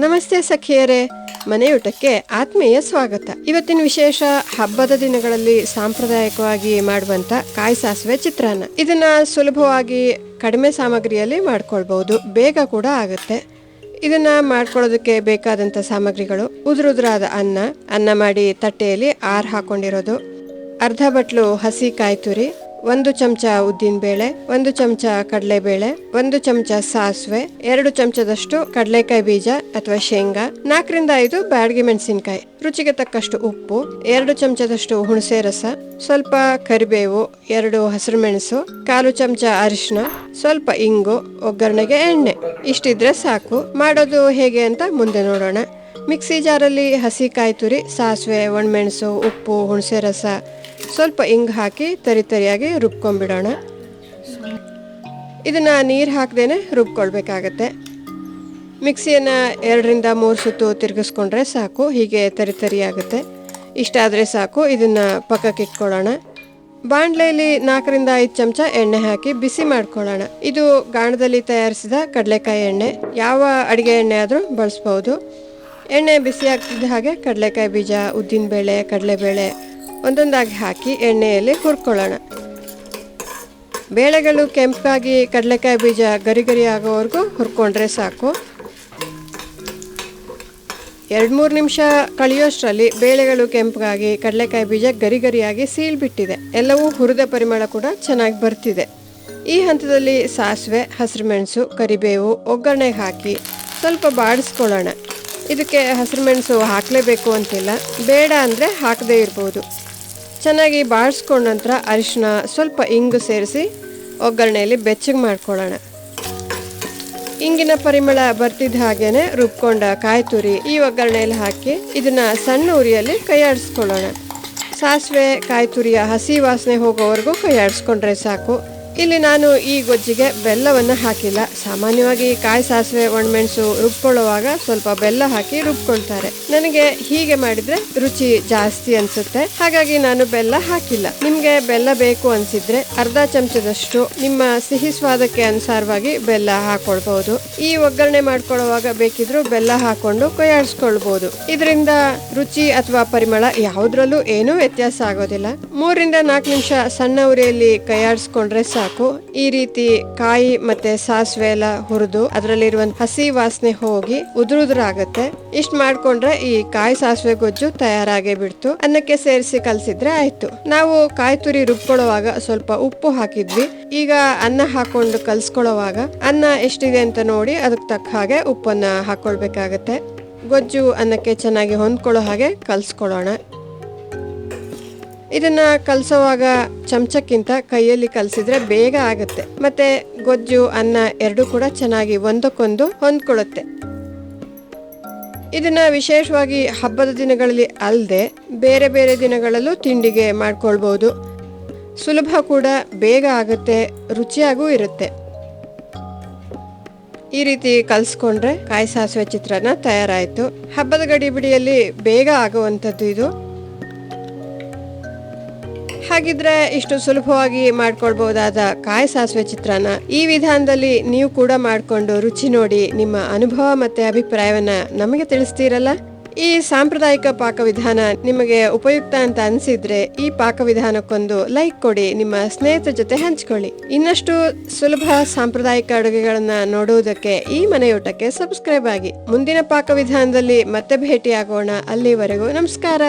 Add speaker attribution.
Speaker 1: ನಮಸ್ತೆ ಸಖಿಯರೇ, ಮನೆಯೂಟಕ್ಕೆ ಆತ್ಮೀಯ ಸ್ವಾಗತ. ಇವತ್ತಿನ ವಿಶೇಷ ಹಬ್ಬದ ದಿನಗಳಲ್ಲಿ ಸಾಂಪ್ರದಾಯಿಕವಾಗಿ ಮಾಡುವಂತ ಕಾಯಿ ಸಾಸಿವೆ ಚಿತ್ರಾನ್ನ. ಇದನ್ನ ಸುಲಭವಾಗಿ ಕಡಿಮೆ ಸಾಮಗ್ರಿಯಲ್ಲಿ ಮಾಡ್ಕೊಳ್ಬಹುದು, ಬೇಗ ಕೂಡ ಆಗುತ್ತೆ. ಇದನ್ನ ಮಾಡ್ಕೊಳ್ಳೋದಕ್ಕೆ ಬೇಕಾದಂತ ಸಾಮಗ್ರಿಗಳು: ಉದುರುದ್ರಾದ ಅನ್ನ ಮಾಡಿ ತಟ್ಟೆಯಲ್ಲಿ ಆರ್ ಹಾಕೊಂಡಿರೋದು, ಅರ್ಧ ಬಟ್ಲು ಹಸಿ ಕಾಯಿ ತುರಿ, 1 ಚಮಚ ಉದ್ದಿನ ಬೇಳೆ, 1 ಚಮಚ ಕಡಲೆಬೇಳೆ, 1 ಚಮಚ ಸಾಸಿವೆ, 2 ಚಮಚದಷ್ಟು ಕಡಲೆಕಾಯಿ ಬೀಜ ಅಥವಾ ಶೇಂಗಾ, 4ರಿಂದ 5 ಬ್ಯಾಡಗಿ ಮೆಣಸಿನಕಾಯಿ, ರುಚಿಗೆ ತಕ್ಕಷ್ಟು ಉಪ್ಪು, 2 ಚಮಚದಷ್ಟು ಹುಣಸೆ ರಸ, ಸ್ವಲ್ಪ ಕರಿಬೇವು, 2 ಹಸಿರು ಮೆಣಸು, 1/4 ಚಮಚ ಅರಿಶಿನ, ಸ್ವಲ್ಪ ಇಂಗು, ಒಗ್ಗರಣೆಗೆ ಎಣ್ಣೆ. ಇಷ್ಟಿದ್ರೆ ಸಾಕು. ಮಾಡೋದು ಹೇಗೆ ಅಂತ ಮುಂದೆ ನೋಡೋಣ. ಮಿಕ್ಸಿ ಜಾರಲ್ಲಿ ಹಸಿ ಕಾಯಿ ತುರಿ, ಸಾಸಿವೆ, ಒಣಮೆಣಸು, ಉಪ್ಪು, ಹುಣಸೆ ರಸ, ಸ್ವಲ್ಪ ಇಂಗು ಹಾಕಿ ತರಿಯಾಗಿ ರುಬ್ಕೊಂಡ್ಬಿಡೋಣ. ಇದನ್ನ ನೀರು ಹಾಕದೇನೆ ರುಬ್ಕೊಳ್ಬೇಕಾಗತ್ತೆ. ಮಿಕ್ಸಿಯನ್ನ 2ರಿಂದ 3 ಸುತ್ತು ತಿರುಗಿಸ್ಕೊಂಡ್ರೆ ಸಾಕು. ಹೀಗೆ ತರಿಯಾಗುತ್ತೆ. ಇಷ್ಟ ಆದರೆ ಸಾಕು. ಇದನ್ನ ಪಕ್ಕಕ್ಕೆ ಇಟ್ಕೊಳ್ಳೋಣ. ಬಾಣಲೆಯಲ್ಲಿ 4ರಿಂದ 5 ಚಮಚ ಎಣ್ಣೆ ಹಾಕಿ ಬಿಸಿ ಮಾಡ್ಕೊಳ್ಳೋಣ. ಇದು ಗಾಣದಲ್ಲಿ ತಯಾರಿಸಿದ ಕಡಲೆಕಾಯಿ ಎಣ್ಣೆ. ಯಾವ ಅಡಿಗೆ ಎಣ್ಣೆ ಆದರೂ ಬಳಸ್ಬೋದು. ಎಣ್ಣೆ ಬಿಸಿ ಆಗ್ತಿದ್ದ ಹಾಗೆ ಕಡಲೆಕಾಯಿ ಬೀಜ, ಉದ್ದಿನಬೇಳೆ, ಕಡಲೆಬೇಳೆ ಒಂದೊಂದಾಗಿ ಹಾಕಿ ಎಣ್ಣೆಯಲ್ಲಿ ಹುರ್ಕೊಳ್ಳೋಣ. ಬೇಳೆಗಳು ಕೆಂಪಾಗಿ ಕಡಲೆಕಾಯಿ ಬೀಜ ಗರಿ ಆಗೋವರೆಗೂ ಹುರ್ಕೊಂಡ್ರೆ ಸಾಕು. 2-3 ನಿಮಿಷ ಕಳಿಯೋಷ್ಟರಲ್ಲಿ ಬೇಳೆಗಳು ಕೆಂಪಾಗಿ ಕಡಲೆಕಾಯಿ ಬೀಜ ಗರಿಯಾಗಿ ಸೀಳ್ಬಿಟ್ಟಿದೆ. ಎಲ್ಲವೂ ಹುರಿದ ಪರಿಮಳ ಕೂಡ ಚೆನ್ನಾಗಿ ಬರ್ತಿದೆ. ಈ ಹಂತದಲ್ಲಿ ಸಾಸಿವೆ, ಹಸಿರು ಮೆಣಸು, ಕರಿಬೇವು ಒಗ್ಗರಣೆಗೆ ಹಾಕಿ ಸ್ವಲ್ಪ ಬಾಡಿಸ್ಕೊಳ್ಳೋಣ. ಇದಕ್ಕೆ ಹಸಿರು ಮೆಣಸು ಹಾಕಲೇಬೇಕು ಅಂತಿಲ್ಲ, ಬೇಡ ಅಂದರೆ ಹಾಕದೇ ಇರ್ಬೋದು. ಚೆನ್ನಾಗಿ ಬಾಡಿಸ್ಕೊಂಡ ನಂತರ ಅರಿಶಿನ, ಸ್ವಲ್ಪ ಇಂಗು ಸೇರಿಸಿ ಒಗ್ಗರಣೆಯಲ್ಲಿ ಬೆಚ್ಚಗೆ ಮಾಡ್ಕೊಳ್ಳೋಣ. ಇಂಗಿನ ಪರಿಮಳ ಬರ್ತಿದ್ದ ಹಾಗೇನೆ ರುಬ್ಕೊಂಡ ಕಾಯಿ ತುರಿ ಈ ಒಗ್ಗರಣೆಯಲ್ಲಿ ಹಾಕಿ ಇದನ್ನ ಸಣ್ಣ ಉರಿಯಲ್ಲಿ ಕೈಯಾಡಿಸ್ಕೊಳ್ಳೋಣ. ಸಾಸಿವೆ ಕಾಯಿ ತುರಿಯ ಹಸಿ ವಾಸನೆ ಹೋಗೋವರೆಗೂ ಕೈಯಾಡಿಸ್ಕೊಂಡ್ರೆ ಸಾಕು. ಇಲ್ಲಿ ನಾನು ಈ ಗೊಜ್ಜಿಗೆ ಬೆಲ್ಲವನ್ನು ಹಾಕಿಲ್ಲ. ಸಾಮಾನ್ಯವಾಗಿ ಕಾಯಿ ಸಾಸಿವೆ ಒಣಮೆಣಸು ರುಬ್ಕೊಳ್ಳುವಾಗ ಸ್ವಲ್ಪ ಬೆಲ್ಲ ಹಾಕಿ ರುಬ್ಕೊಳ್ತಾರೆ. ನನಗೆ ಹೀಗೆ ಮಾಡಿದ್ರೆ ರುಚಿ ಜಾಸ್ತಿ ಅನ್ಸುತ್ತೆ, ಹಾಗಾಗಿ ನಾನು ಬೆಲ್ಲ ಹಾಕಿಲ್ಲ. ನಿಮ್ಗೆ ಬೆಲ್ಲ ಬೇಕು ಅನ್ಸಿದ್ರೆ ಅರ್ಧ ಚಮಚದಷ್ಟು ನಿಮ್ಮ ಸಿಹಿ ಸ್ವಾದಕ್ಕೆ ಅನುಸಾರವಾಗಿ ಬೆಲ್ಲ ಹಾಕೊಳ್ಬಹುದು. ಈ ಒಗ್ಗರಣೆ ಮಾಡ್ಕೊಳ್ಳುವಾಗ ಬೇಕಿದ್ರು ಬೆಲ್ಲ ಹಾಕೊಂಡು ಕೈಯಾಡಿಸ್ಕೊಳ್ಬಹುದು. ಇದರಿಂದ ರುಚಿ ಅಥವಾ ಪರಿಮಳ ಯಾವುದ್ರಲ್ಲೂ ಏನೂ ವ್ಯತ್ಯಾಸ ಆಗೋದಿಲ್ಲ. 3ರಿಂದ 4 ನಿಮಿಷ ಸಣ್ಣ ಉರಿಯಲ್ಲಿ ಕೈಯಾಡಿಸ್ಕೊಂಡ್ರೆ ಸಾಕು. ಈ ರೀತಿ ಕಾಯಿ ಮತ್ತೆ ಸಾಸಿವೆ ಎಲ್ಲ ಹುರಿದು ಅದರಲ್ಲಿರುವಂತ ಹಸಿ ವಾಸನೆ ಹೋಗಿ ಉದುರಾಗುತ್ತೆ. ಇಷ್ಟ ಮಾಡ್ಕೊಂಡ್ರೆ ಈ ಕಾಯಿ ಸಾಸಿವೆ ಗೊಜ್ಜು ತಯಾರಾಗೇ ಬಿಡ್ತು. ಅನ್ನಕ್ಕೆ ಸೇರಿಸಿ ಕಲಸಿದ್ರೆ ಆಯ್ತು. ನಾವು ಕಾಯಿ ತುರಿ ರುಬ್ಕೊಳ್ಳುವಾಗ ಸ್ವಲ್ಪ ಉಪ್ಪು ಹಾಕಿದ್ವಿ. ಈಗ ಅನ್ನ ಹಾಕೊಂಡು ಕಲ್ಸ್ಕೊಳ್ಳುವಾಗ ಅನ್ನ ಎಷ್ಟಿದೆ ಅಂತ ನೋಡಿ ಅದಕ್ಕೆ ತಕ್ಕ ಹಾಗೆ ಉಪ್ಪನ್ನ ಹಾಕೊಳ್ಬೇಕಾಗತ್ತೆ. ಗೊಜ್ಜು ಅನ್ನಕ್ಕೆ ಚೆನ್ನಾಗಿ ಹೊಂದ್ಕೊಳ್ಳೋ ಹಾಗೆ ಕಲ್ಸ್ಕೊಳ್ಳೋಣ. ಇದನ್ನ ಕಲಸುವಾಗ ಚಮಚಕ್ಕಿಂತ ಕೈಯಲ್ಲಿ ಕಲಸಿದ್ರೆ ಬೇಗ ಆಗುತ್ತೆ. ಮತ್ತೆ ಗೊಜ್ಜು ಅನ್ನ ಎರಡೂ ಕೂಡ ಚೆನ್ನಾಗಿ ಒಂದಕ್ಕೊಂದು ಹೊಂದ್ಕೊಳ್ಳುತ್ತೆ. ಇದನ್ನ ವಿಶೇಷವಾಗಿ ಹಬ್ಬದ ದಿನಗಳಲ್ಲಿ ಅಲ್ಲದೆ ಬೇರೆ ಬೇರೆ ದಿನಗಳಲ್ಲೂ ತಿಂಡಿಗೆ ಮಾಡ್ಕೊಳ್ಬಹುದು. ಸುಲಭ ಕೂಡ, ಬೇಗ ಆಗುತ್ತೆ, ರುಚಿಯಾಗೂ ಇರುತ್ತೆ. ಈ ರೀತಿ ಕಲ್ಸ್ಕೊಂಡ್ರೆ ಕಾಯಿ ಸಾಸಿವೆ ಚಿತ್ರಾನ್ನ ತಯಾರಾಯ್ತು. ಹಬ್ಬದ ಗಡಿಬಿಡಿಯಲ್ಲಿ ಬೇಗ ಆಗುವಂಥದ್ದು ಇದು. ಹಾಗಿದ್ರೆ ಇಷ್ಟು ಸುಲಭವಾಗಿ ಮಾಡ್ಕೊಳ್ಬಹುದಾದ ಕಾಯಿ ಸಾಸಿವೆ ಚಿತ್ರಾನ್ನ ಈ ವಿಧಾನದಲ್ಲಿ ನೀವು ಕೂಡ ಮಾಡ್ಕೊಂಡು ರುಚಿ ನೋಡಿ ನಿಮ್ಮ ಅನುಭವ ಮತ್ತೆ ಅಭಿಪ್ರಾಯವನ್ನ ನಮಗೆ ತಿಳಿಸ್ತೀರಲ್ಲ. ಈ ಸಾಂಪ್ರದಾಯಿಕ ಪಾಕವಿಧಾನ ನಿಮಗೆ ಉಪಯುಕ್ತ ಅಂತ ಅನ್ಸಿದ್ರೆ ಈ ಪಾಕವಿಧಾನಕ್ಕೊಂದು ಲೈಕ್ ಕೊಡಿ, ನಿಮ್ಮ ಸ್ನೇಹಿತರ ಜೊತೆ ಹಂಚ್ಕೊಳ್ಳಿ. ಇನ್ನಷ್ಟು ಸುಲಭ ಸಾಂಪ್ರದಾಯಿಕ ಅಡುಗೆಗಳನ್ನ ನೋಡುವುದಕ್ಕೆ ಈ ಮನೆಯೂಟಕ್ಕೆ ಸಬ್ಸ್ಕ್ರೈಬ್ ಆಗಿ. ಮುಂದಿನ ಪಾಕವಿಧಾನದಲ್ಲಿ ಮತ್ತೆ ಭೇಟಿಯಾಗೋಣ. ಅಲ್ಲಿವರೆಗೂ ನಮಸ್ಕಾರ.